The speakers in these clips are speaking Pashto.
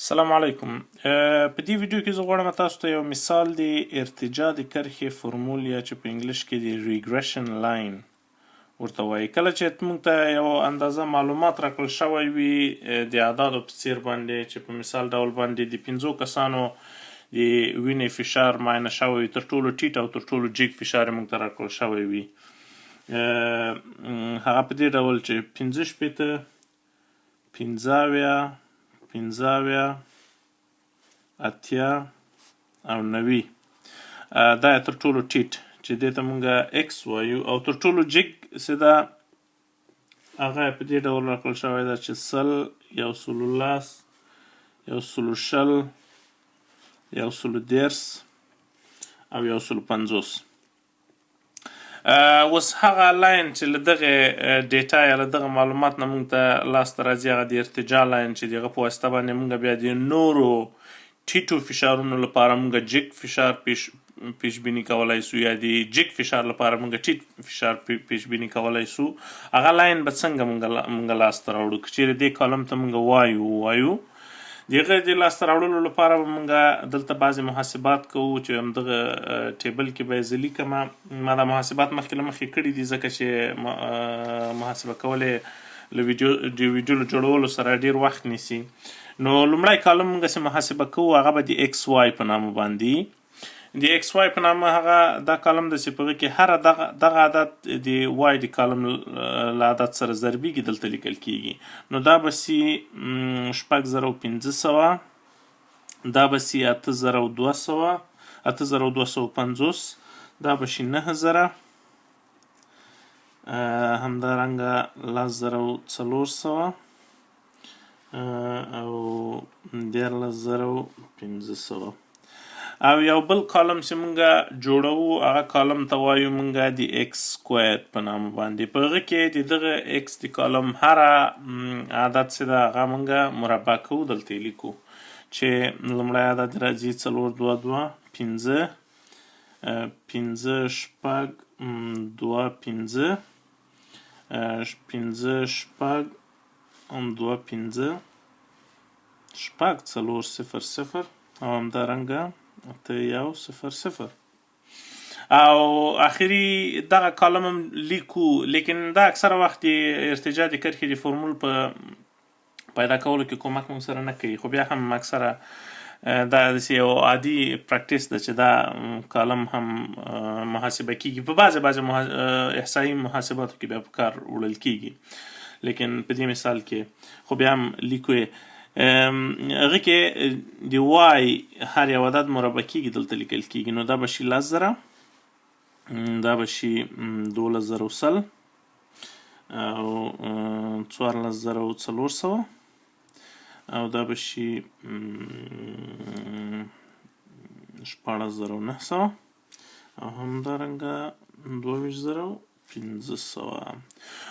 السلام علیکم. په دې ویډیو کې زه غواړم تاسو ته یو مثال د ارتجاع د کرښې فورمول یا چې په انګلیش کې د ریګریشن لاین ورته وایي. کله چې موږ ته یو اندازه معلومات راکړل شوی وي د اعدادو په څیر باندې چې په مثال ډول باندې د 5 کسانو د وینې فشار معاینه شوی وي، تر ټولو ټیټ او تر ټولو جګ فشار موږ ته راکړل شوی وي. هغه په دې ډول چې 15 50 اتیا او 90 دا تر ټولو ټیټ چې دې ته موږ ایکس وایو، او تر ټولو جګ چې دا هغه په دې ډول راکړل شوی ده چې 100 110 120 130 او 150. اوس هغه لاین چې له دغه ډیټا یا له دغه معلومات نه موږ ته لاسته راځي هغه د ارتجاع لاین چې د هغه په واسطه باندې موږ بیا د نورو ټیټو فشارونو لپاره موږ جګ فشار پیش بیني کولی سو، یا د جګ فشار لپاره موږ ټیټ فشار پیش بیني کولی سو. هغه لاین به څنګه موږ لاسته راوړو؟ که چیرې دې کالم ته موږ وایو د هغه د لاسته راوړلو لپاره به موږ دلته بعضې محاسبات کوو چې همدغه ټیبل کې به یې زه لیکمه. ما دا محاسبات مخکې له مخکې کړي دي ځکه چې محاسبه کول یې له ویډیو له جوړولو سره ډېر وخت نیسي. نو لومړی کالم موږ چې محاسبه کوو هغه به د ایکس وای په نامه باندې د ایکس وای په نامه هغه دا کالم ده چې په هغه کې هر دغه عدد د وای د کالم له عدد سره ضربیږي دلته لیکل کیږي. نو دا به سي 6500 دا به سي 8200 8250 دا به شي 9000 همدارنګه 10400 او 14500. او یو بل کالم چې موږ جوړوو هغه کالم ته وایو موږ د ایکس سکویر په نامه باندې. په هغه کې د دغه ایکس د کالم هر عدد چې ده هغه موږ مربع کوو، دلته یې لیکو چې لومړی عدد راځي 422 5 5 شپږ 2 5 5 شپږ 2 5 شپږ 4 0 او همدارنګه 1 او آخري دغه کالم هم لیکو. لیکن دا اکثره وخت د ارتجاع د کرښې د فورمول په پیداکولو کې کومک موږ سره نه کوي، خو بیا هم اکثره دا داسې یو عادي پریکټیس ده چې دا کالم هم محاسبه کیږي. په بعضې احصایي محاسباتو کې بیا په کار وړل کیږي، لیکن په دې مثال کې خو بیا هم لیکو یې. هغه کې د وای هر یو عدد مربع کیږي، دلته لیکل کیږي. نو دا به شي 10000 دا به شي 12100 او 14400 او دا به شي 18900 او همدارنګه 22500.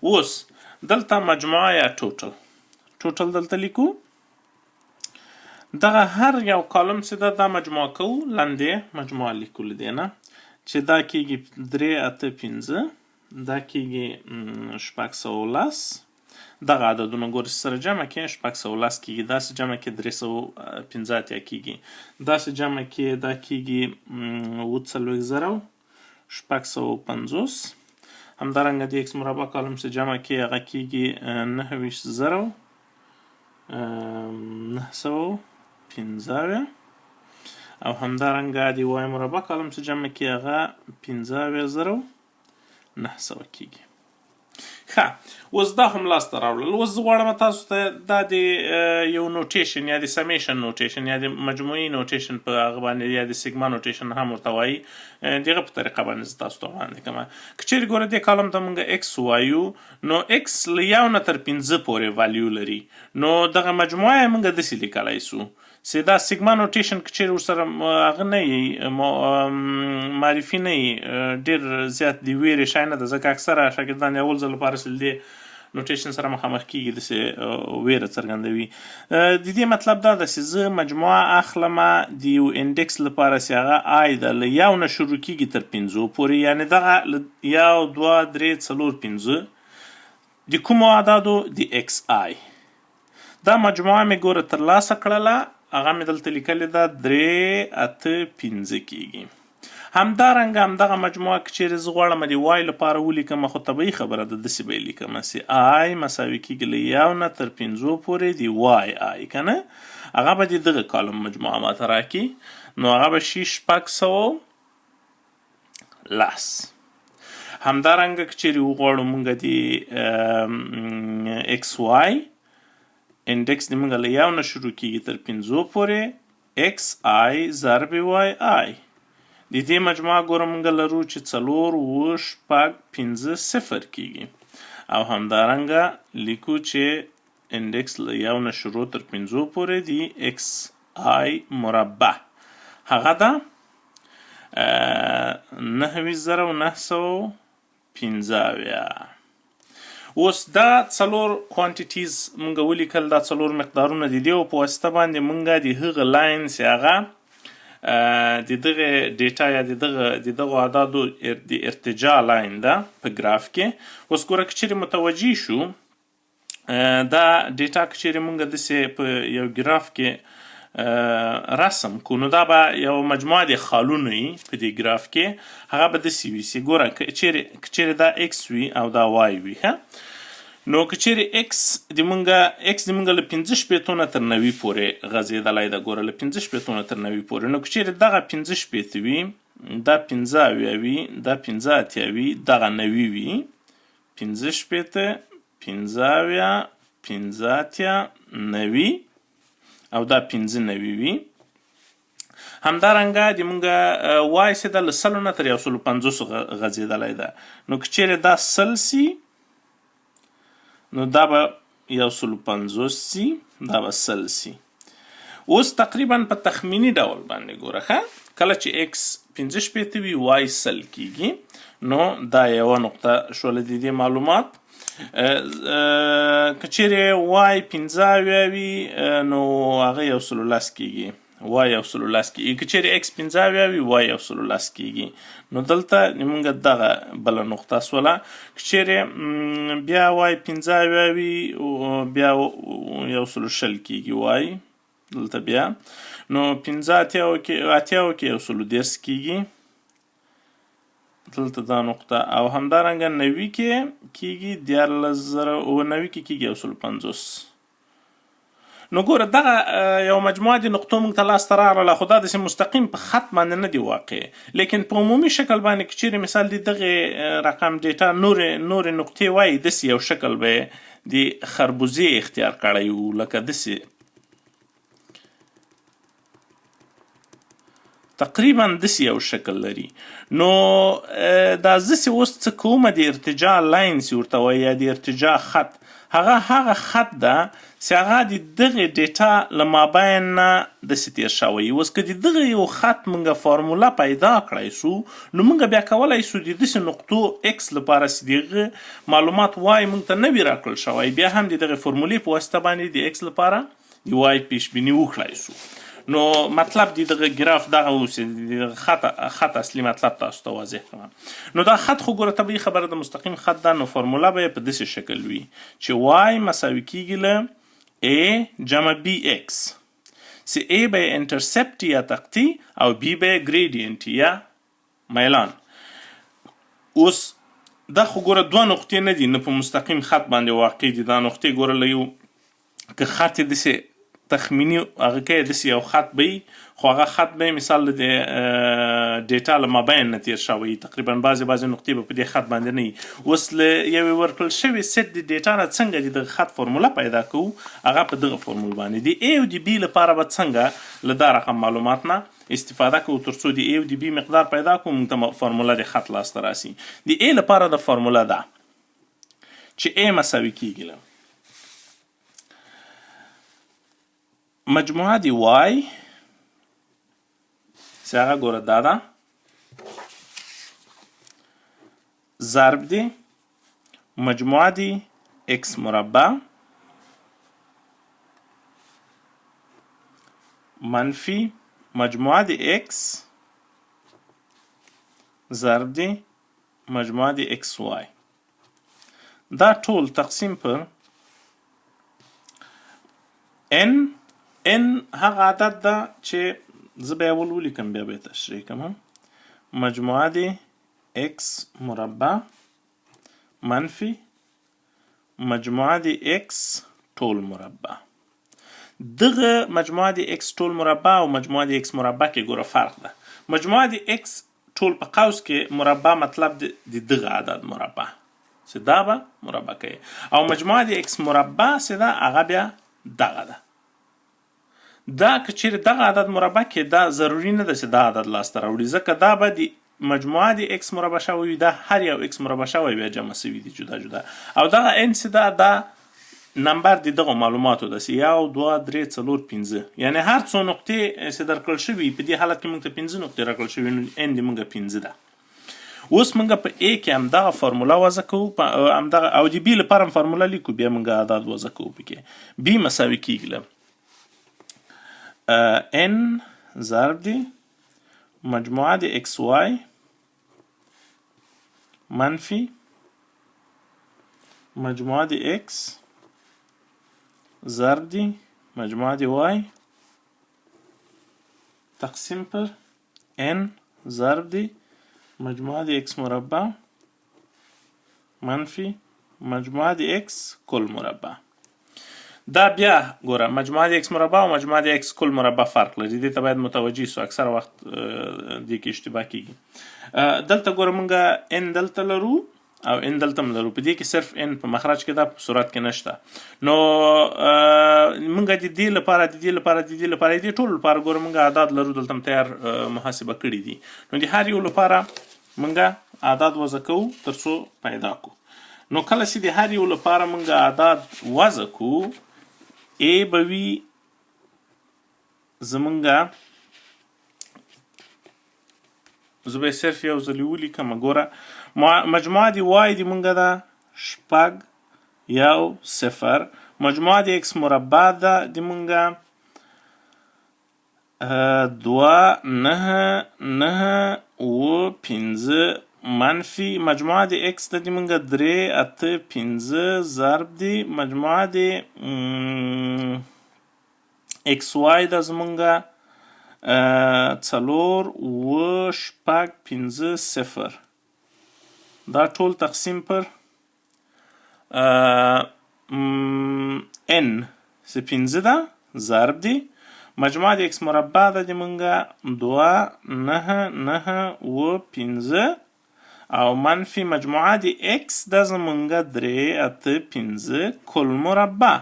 اوس دلته مجموعه یا ټوټل دلته لیکو. دغه هر یو کالم چې ده دا مجموعه کوو، لاندې مجموعه لیکو له دې نه چې دا کیږي 385 دا کیږي 610. دغه عددونه ګورئ سره جمع کړئ 610 کیږي، داسې جمع کړئ 315 کیږي، داسې جمع کړئ دا کیږي 40000 همدارنګه د ایکس مربع کالم چې جمع کړئ هغه کیږي 990 915 او همدارنګه د وای مربع کالم چې جمع کړئ هغه 15900 کیږي. ښه، اوس دا هم لاسته راوړل. اوس زه غواړم تاسو ته دا د یو نوټیشن یا د سمیشن نوټیشن یا د مجموعي نوټیشن په هغه باندې یا د سیګما نوټیشن هم ورته وایي، د هغه په طریقه باندې زه تاسو ته وړاندې کوم. که چیرې ګوره دې کالم ته موږ ایکس وایو، نو ایکس له 1 نه تر 5 پورې والیو لري. نو دغه مجموعه یې موږ داسې لیکلی سو چې دا سیګما نوټیشن که چیرې ورسره هغه نه یي معرفي نه یي، ډېر زیات د ویرې شی نه ده، ځکه اکثره شاګردان د اول ځل لپاره چې دې نوټیشن سره مخامخ کیږي داسې ویره څرګندوي. د دې مطلب دا ده چې زه مجموعه اخلمه د یو انډکس لپاره چې هغه آی ده له 1 نه شروع کیږي تر 5 پورې، یعنې دغه 1 2 3 4 5 د کومو اعدادو د ایکس آی دا مجموعه مې ګوره ترلاسه کړله، هغه مې دلته لیکلې ده 385 کیږي. همدارنګه همدغه مجموعه که چیرې زه غواړم د وای لپاره ولیکم، خو طبیعي خبره ده داسې به یې لیکم چې آی مساوي کیږي له 1 نه تر 5 پورې د وای آی که نه، هغه به د دغه کالم مجموعه ماته راکړي. نو هغه به شي 610. همدارنګه که چیرې وغواړو موږ د ایکس وای انډکس د موږ له 1 نه شروع کیږي تر 5 پورې، ایکس آی ضرب وای آی. د دې مجموعه ګوره موږ لرو چې 4 کیږي، او همدارنګه لیکو چې انډکس له 1 نه شروع تر 5 پورې د ایکس آی مربع هغه ده 9915. اوس دا 4 کوانټیټیز موږ ولیکل، دا 4 مقدارونه د دې په واسطه باندې موږ د هغه لاین چې هغه د دغه ډیټا یا د دغه اعدادو د ارتجاع لاین ده په ګراف کې. اوس ګوره که چیرې متوجه شو دا ډیټا که چیرې موږ داسې په یو ګراف کې رسم کو، نو دا به یو مجموعه د خالونو وي په دې ګراف کې، هغه به داسې وي چې ګوره که چیرې دا ایکس وي او دا وای وي، نو که چیرې ایکس د موږ له 15 نه تر 90 پورې غځېدلی ده، ګوره له 15 نه تر 90 پورې، نو که چیرې دغه 15 وي، دا 15 وي، دا 15 وي، دغه 90 وي، 15 15 90 او دا 95 وي. همدارنګه د موږ وای چې ده له 100 نه تر 150 غځېدلی ده، نو که چیرې دا 100 سي نو دا به 150 سي، دا به 100 سي. اوس تقریبا په تخمینی ډول باندې ګوره کله چې ایکس 15 وي وای 100 کیږي، نو دا یوه نقطه شوله د دې معلومات. که چیرې وای 15 وي نو هغه 110 کیږي، وای 110 کیږي. که چیرې ایکس 15 وي وای 110 کیږي، نو دلته موږ دغه بله نقطه سوله. که چیرې بیا وای 15 وي بیا 120 کیږي وای دلته بیا، نو 15 کې 110 کیږي دلته دا نقطه، او همدارنګه 90 کې کیږي 14090 کې کیږي 150. نو ګوره دغه یو مجموعه د نقطو موږ ته لاسته راغله، خو دا داسې مستقیم په خط باندې نه دی واقع، لیکن په عمومي شکل باندې که چیرې مثال د دغه رقم ډیټا نورې نقطې وایي، داسې یو شکل به د خربوزې اختیار کړی وو، لکه داسې تقریبا داسې یو شکل لري. نو دا زه اوس څه کومه د ارتجاع لاین چې ورته وایي یا د ارتجاع خط، هغه خط ده چې هغه د دغه ډیټا له مابین نه داسې تیر شوی. اوس که د دغه یو خط موږ فورموله پیدا کړی سو، نو موږ بیا کولی سو د داسې نقطو ایکس لپاره چې دغه معلومات وای موږ ته نه وي راکړل شوی، بیا هم د دغه فورمولې په واسطه باندې د ایکس لپاره د وای پیشبیني وکړی سو. نو مطلب د دغه ګراف دغه اوس د خط اصلي مطلب تاسو ته واضح کړم. نو دا خط خو ګوره طبیعي خبره ده مستقیم خط ده، نو فورموله به یې په داسې شکل وي چې وای مساوي کیږي له A جمع BX، چې A به یې انټرسپټ یا تقطي او B به یې ګریډینټ یا میلان. اوس دا خو ګوره دوه نقطې نه دي، نه په مستقیم خط باندې واقع دي، دا نقطې ګوره له یو که خط یې داسې تخمینی هغه کې داسې یو خط به وي، خو هغه خط به مثال د ډیټا له مابین نه تیر شوی، تقریبا بعضې نقطې به په دې خط باندې نه وي. اوس له یوې ورکړل شوي سیټ د ډیټا نه څنګه د دغه خط فورموله پیدا کوو، هغه په دغه فورمول باندې د A او د B لپاره به څنګه له دا رقم معلومات نه استفاده کوو تر څو د A او د B مقدار پیدا کوو، موږ ته فورموله د خط لاسته راسي. د A لپاره د فورموله ده چې A مساوي کیږي له مجموعه دی وای چې هغه ګوره دا ده ضرب دی مجموعه دی ایکس مربع منفی مجموعه دی ایکس ضرب دی مجموعه دی ایکس وای. دا ټول تقسیم پر n هغه عدد ده چې زه به یې اول ولیکم بیا به یې تشریح کوم. مجموعه د x مربع منفي مجموعه د x ټول مربع. دغه مجموعه د x ټول مربع او مجموعه د x مربع کې ګوره فرق ده. مجموعه د x ټول په قوس کې مربع مطلب د دغه عدد مربع چې دا به مربع کوي او مجموعه د x مربع چې ده هغه بیا دغه ده. دا که چیرې دغه عدد مربع کې دا ضروري نه ده چې دا عدد لاسته راوړي ځکه دا به د مجموعه د x مربع شوی وي دا هر یو x مربع شوی بیا جمع شوي دي جدا جدا او دغه n چې دا نمبر د دغه معلوماتو ده چې 1 2 3 4 5 یعنی هر څو نقطې چې درکړل شوي په دې حالت کې موږ ته 5 نقطې راکړل شوي نو n د موږ 5 ده. اوس موږ په a کې همدغه فارموله وضع کوو همدغه او د b لپاره هم فارموله لیکو بیا موږ عدد وضع کوو پکې b مساوي کیږي n ضرب دی مجموعه د xy منفي مجموعه د x ضرب دی مجموعه د y تقسیم پر n ضرب دی مجموعه د x مربع منفي مجموعه د x کل مربع. دا بیا ګوره مجموعه د x مربع او مجموعه د x کل مربع فرق لري دې ته باید متوجه سو اکثر وخت دې کې اشتباه کیږي. دلته ګوره مونږه n دلته لرو او n دلته هم لرو په دې کې صرف n په مخرج کې ده په صورت کې نشته نو مونږه د دې لپاره د دې ټولو لپاره ګوره مونږه اعداد لرو دلته هم تیار محاسبه کړي دي نو د هر یو لپاره مونږه اعداد وضع کوو تر څو پیدا کو. نو کله چې د هر یو لپاره مونږه اعداد وضع کوو A به وي زمونږه زه به یې صرف یو ځلې ولیکم ګوره مجموعه د y د مونږه ده 6 1 0 مجموعه د x مربع ده د مونږه 2 9 9 و 5 منفي مجموعه د x د مونږه 3 8 5 ضرب دی مجموعه د xy د زمونږه 4 و 6 5 0 دا ټول تقسیم پر n چې 5 ده ضرب دی مجموعه د x مربع د مونږه 2 9 9 و 5 او منفي مجموعه د x د زمونږه 3 8 5 کل مربع.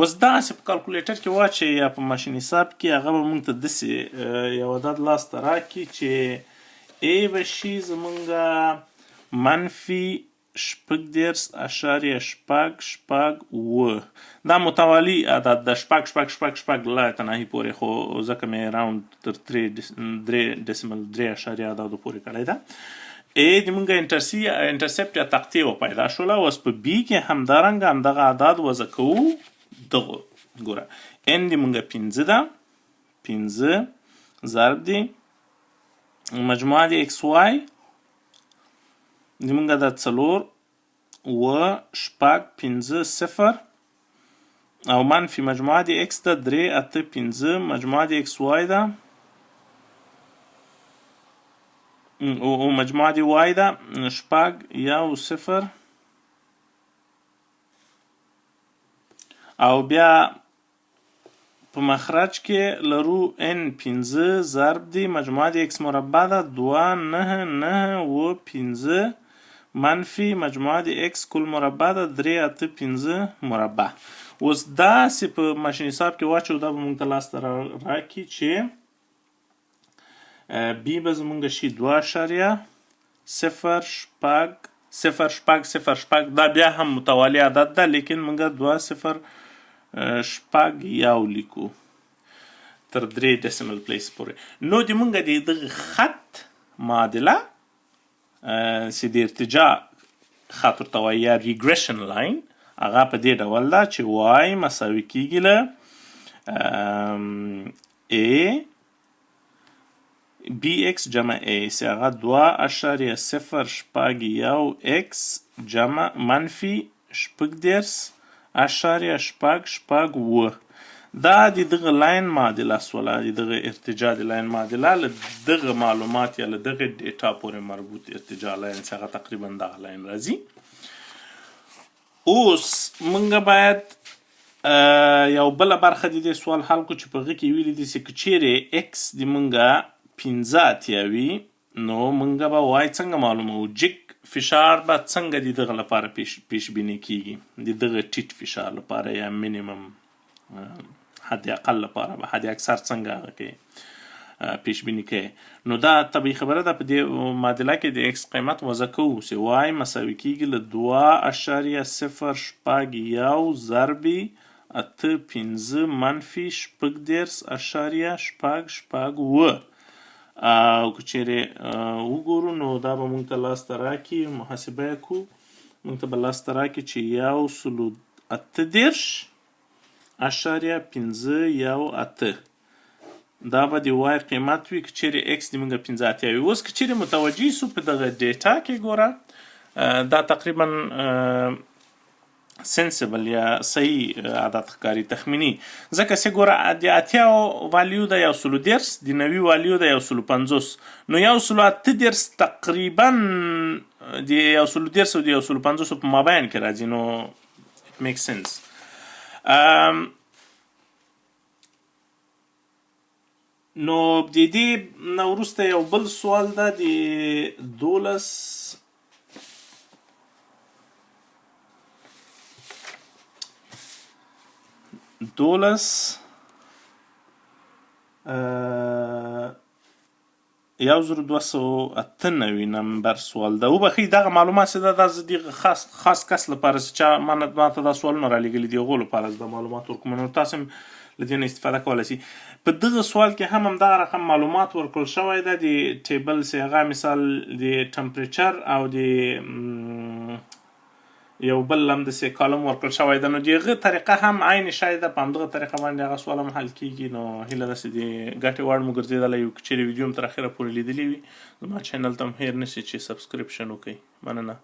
اوس داسې په کالکولیټر کې واچئ یا په ماشین حساب کې هغه به مونږ ته داسې یو عدد لاسته راکړي چې a به شي زمونږه منفي 18.6 دا متوالی عدد ده 6 لا تناهی پورې خو ځکه مې راوند تر 3.3 عددو پورې کړی ده. A د مونږه انټرسپټ یا تقطیع پیدا شوله اوس په B کې همدارنګه همدغه عدد وضع کوو دغه ګوره n د مونږه 5 ده 5 ضرب دی مجموعه د xy د مونږه د 4 و 6 5 0 او منفي مجموعه د x د 3 8 5 مجموعه د xy ده او مجموعه د y ده 6 1 0 او بیا په مخرج کې لرو n 5 ضرب دی مجموعه د x مربع ده 2 9 9 و 5 منفي مجموعه د x کل مربع ده 3 8 5 مربع. اوس داسې په ماشین حساب کې واچو دا به مونږ ته لاسته راکړي چې B به زمونږه شي 2.0 دا بیا هم متوالی عدد ده لیکن مونږه 2.0 لیکو تر 3 ډیسیمل پلیس پورې. نو د مونږه د دغه خط معادله چې د ارتجاع خط ورته وایي یا ریګریشن لاین هغه په دې ډول ده چې y مساوي کیږي له a bx جمع a چې هغه 2.0 x جمع منفي 6.0 و دا د دغه لاین معادله سوله، د دغه ارتجاع د لاین معادله له دغه معلومات یا له دغه ډیټا پورې مربوط ارتجاع لاین چې هغه تقریبا دغه لاین راځي. اوس موږ باید یو بله برخه د دې سوال حل کړو چې په هغه کې ویلي دي چې که چیرې اکس د موږ 15 اتیا وي نو موږ به وای څنګه معلوموو، جګ فشار به څنګه د دغه لپاره پیش بیني کیږي، د دغه ټیټ فشار لپاره یا مینیمم حد اقل لپاره به حد اکثر څنګه هغه کې پیش بیني کوي. نو دا طبیعي خبره ده. په دې معادله کې د اکس قیمت وضع کوو چې وای مساوي کیږي له 2.001 ضرب 8.5 منفي 18.6 او که چیرې وګورو نو دا به موږ ته لاسته راکړي، محاسبه یې کړو، موږ ته به لاسته راکړي چې 138.518 دا به د وای قیمت وي که چیرې اکس د موږ 15 اتیا وي. اوس که چیرې متوجه سو په دغه ډیټا کې ګوره دا تقریبا سنسیبل یا صحیح عدد ښکاري، تخمیني، ځکه چې ګوره د اتیا والیو ده 110، د 90 والیو ده 150، نو 138 تقریبا د 110 او د 150 په مابین کې راځي. نو it makes sense. نو د دې نه وروسته یو بل سوال ده د 12 1298 نمبر سوال ده. وبخښئ دغه معلومات چې ده دا زه د خاص کس لپاره چې چا ما ته دا سوالونه رالیږلي دي هغو لپاره زه دا معلومات ورکوم، نو تاسو هم له دې نه استفاده کولی شي. په دغه سوال کې هم همدغه رقم معلومات ورکړل شوی ده، د ټیبل چې هغه مثال د ټمپریچر او د یو بل هم داسې کالم ورکړل شوی ده. نو د هغه طریقه هم عین شی ده، په همدغه طریقه باندې هغه سوال هم حل کیږي. نو هیله ده چې د ګټې وړ مو ګرځېدلی وي. که چیرې ویډیو هم تر اخره پورې لیدلي وي زما چینل ته هم هیر نشي چې سبسکریپشن وکړئ. مننه.